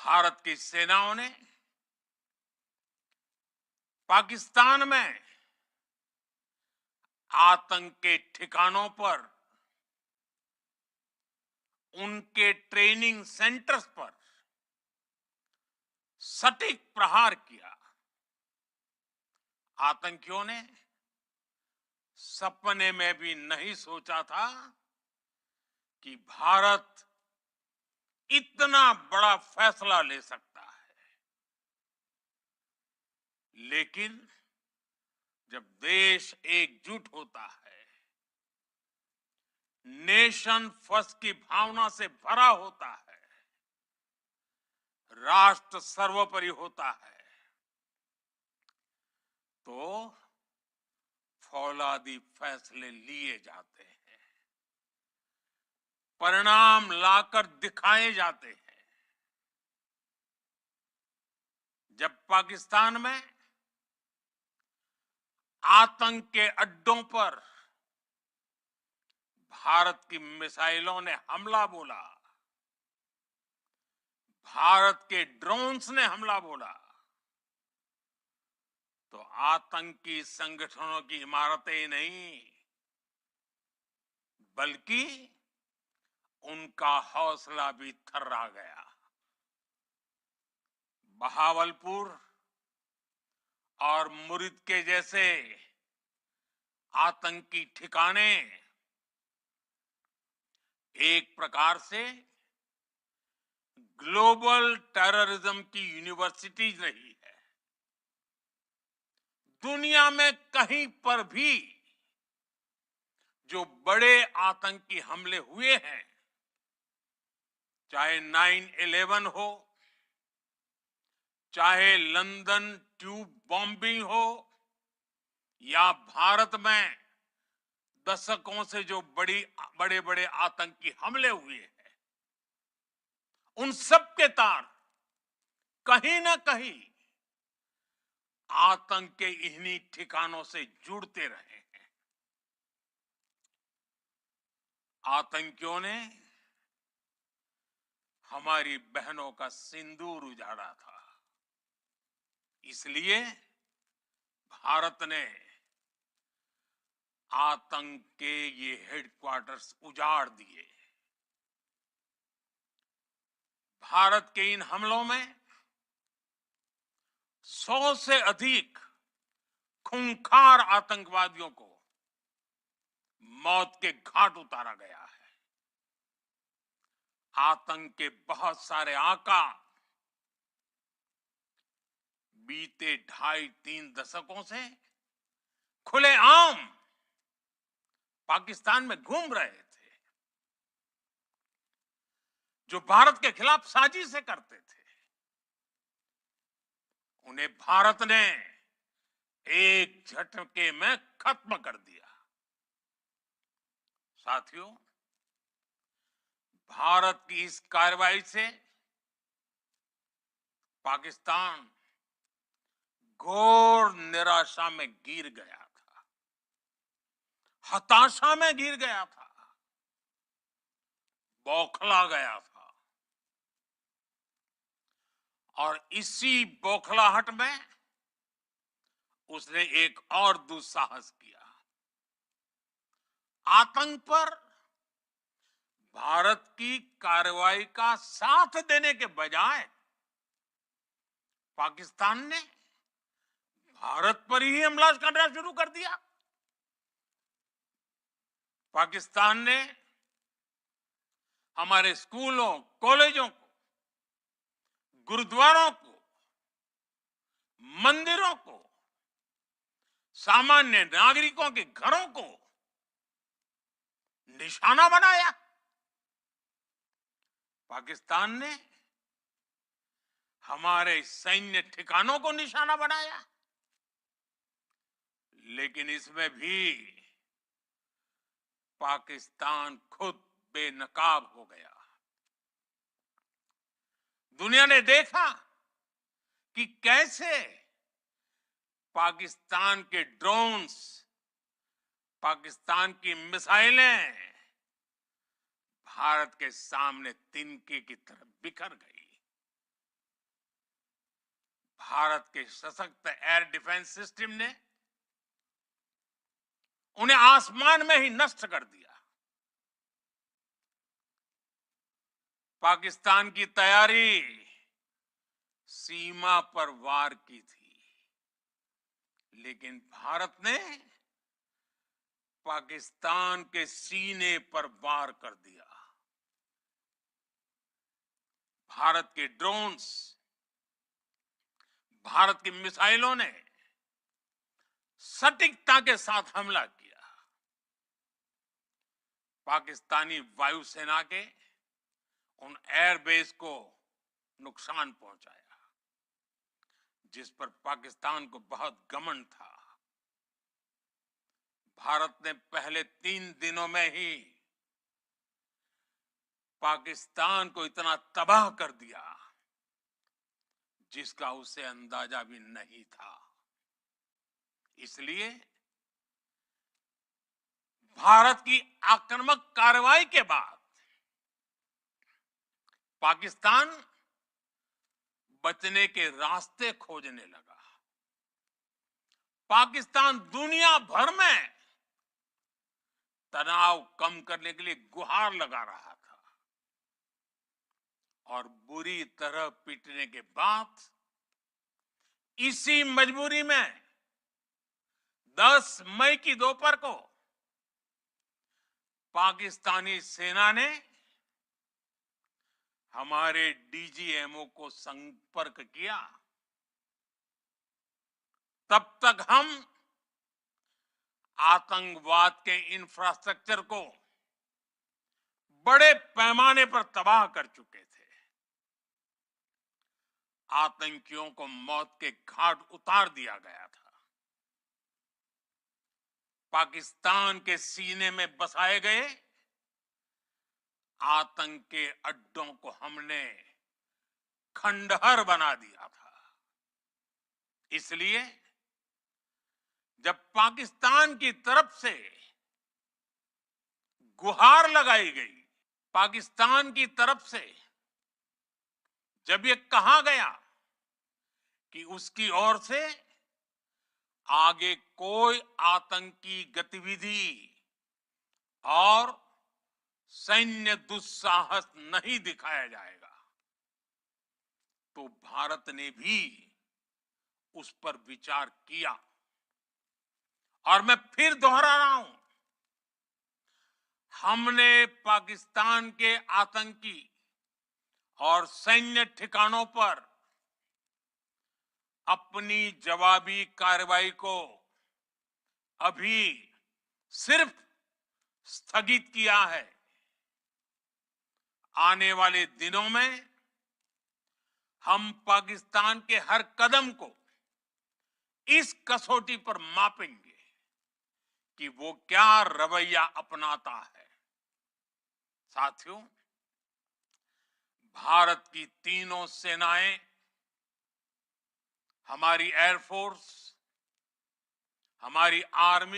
भारत की सेनाओं ने पाकिस्तान में आतंक के ठिकानों पर, उनके ट्रेनिंग सेंटर्स पर सटीक प्रहार किया। आतंकियों ने सपने में भी नहीं सोचा था कि भारत इतना बड़ा फैसला ले सकता है। लेकिन जब देश एकजुट होता है, नेशन फर्स्ट की भावना से भरा होता है, राष्ट्र सर्वोपरि होता है, तो फौलादी फैसले लिए जाते हैं, परिणाम लाकर दिखाए जाते हैं। जब पाकिस्तान में आतंक के अड्डों पर भारत की मिसाइलों ने हमला बोला, भारत के ड्रोन्स ने हमला बोला, तो आतंकी संगठनों की इमारतें ही नहीं, बल्कि उनका हौसला भी थर्रा गया। बहावलपुर और मुरिद के जैसे आतंकी ठिकाने एक प्रकार से ग्लोबल टेररिज्म की यूनिवर्सिटीज रही है। दुनिया में कहीं पर भी जो बड़े आतंकी हमले हुए हैं, चाहे 9/11 हो, चाहे लंदन ट्यूब बॉम्बिंग हो, या भारत में दशकों से जो बड़े बड़े आतंकी हमले हुए हैं, उन सब के तार कहीं ना कहीं आतंक के इन्हीं ठिकानों से जुड़ते रहे हैं। आतंकियों ने हमारी बहनों का सिंदूर उजाड़ा था, इसलिए भारत ने आतंक के ये हेडक्वार्टर्स उजाड़ दिए। भारत के इन हमलों में 100 से अधिक खूंखार आतंकवादियों को मौत के घाट उतारा गया है। आतंक के बहुत सारे आका बीते 2.5-3 दशकों से खुलेआम पाकिस्तान में घूम रहे थे, जो भारत के खिलाफ साजिशें करते थे। उन्हें भारत ने एक झटके में खत्म कर दिया। साथियों, भारत की इस कार्रवाई से पाकिस्तान घोर निराशा में गिर गया था, हताशा में गिर गया था, बौखला गया था। और इसी बौखलाहट में उसने एक और दुस्साहस किया। आतंक पर भारत की कार्रवाई का साथ देने के बजाय पाकिस्तान ने भारत पर ही हमला करना शुरू कर दिया। पाकिस्तान ने हमारे स्कूलों, कॉलेजों को, गुरुद्वारों को, मंदिरों को, सामान्य नागरिकों के घरों को निशाना बनाया। पाकिस्तान ने हमारे सैन्य ठिकानों को निशाना बनाया। लेकिन इसमें भी पाकिस्तान खुद बेनकाब हो गया। दुनिया ने देखा कि कैसे पाकिस्तान के ड्रोन्स, पाकिस्तान की मिसाइलें भारत के सामने तिनके की तरह बिखर गई। भारत के सशक्त एयर डिफेंस सिस्टम ने उन्हें आसमान में ही नष्ट कर दिया। पाकिस्तान की तैयारी सीमा पर वार की थी, लेकिन भारत ने पाकिस्तान के सीने पर वार कर दिया। भारत के ड्रोन्स, भारत की मिसाइलों ने सटीकता के साथ हमला किया। पाकिस्तानी वायुसेना के उन एयरबेस को नुकसान पहुंचाया, जिस पर पाकिस्तान को बहुत घमंड था। भारत ने पहले 3 दिनों में ही पाकिस्तान को इतना तबाह कर दिया जिसका उसे अंदाजा भी नहीं था। इसलिए भारत की आक्रामक कार्रवाई के बाद पाकिस्तान बचने के रास्ते खोजने लगा। पाकिस्तान दुनिया भर में तनाव कम करने के लिए गुहार लगा रहा था और बुरी तरह पीटने के बाद इसी मजबूरी में 10 मई की दोपहर को पाकिस्तानी सेना ने हमारे डीजीएमओ को संपर्क किया। तब तक हम आतंकवाद के इंफ्रास्ट्रक्चर को बड़े पैमाने पर तबाह कर चुके थे। आतंकियों को मौत के घाट उतार दिया गया था। पाकिस्तान के सीने में बसाए गए आतंक के अड्डों को हमने खंडहर बना दिया था। इसलिए जब पाकिस्तान की तरफ से गुहार लगाई गई, पाकिस्तान की तरफ से जब ये कहा गया कि उसकी ओर से आगे कोई आतंकी गतिविधि और सैन्य दुस्साहस नहीं दिखाया जाएगा, तो भारत ने भी उस पर विचार किया। और मैं फिर दोहरा रहा हूं, हमने पाकिस्तान के आतंकी और सैन्य ठिकानों पर अपनी जवाबी कार्रवाई को अभी सिर्फ स्थगित किया है। आने वाले दिनों में हम पाकिस्तान के हर कदम को इस कसौटी पर मापेंगे कि वो क्या रवैया अपनाता है। साथियों, भारत की तीनों सेनाएं, हमारी एयरफोर्स, हमारी आर्मी,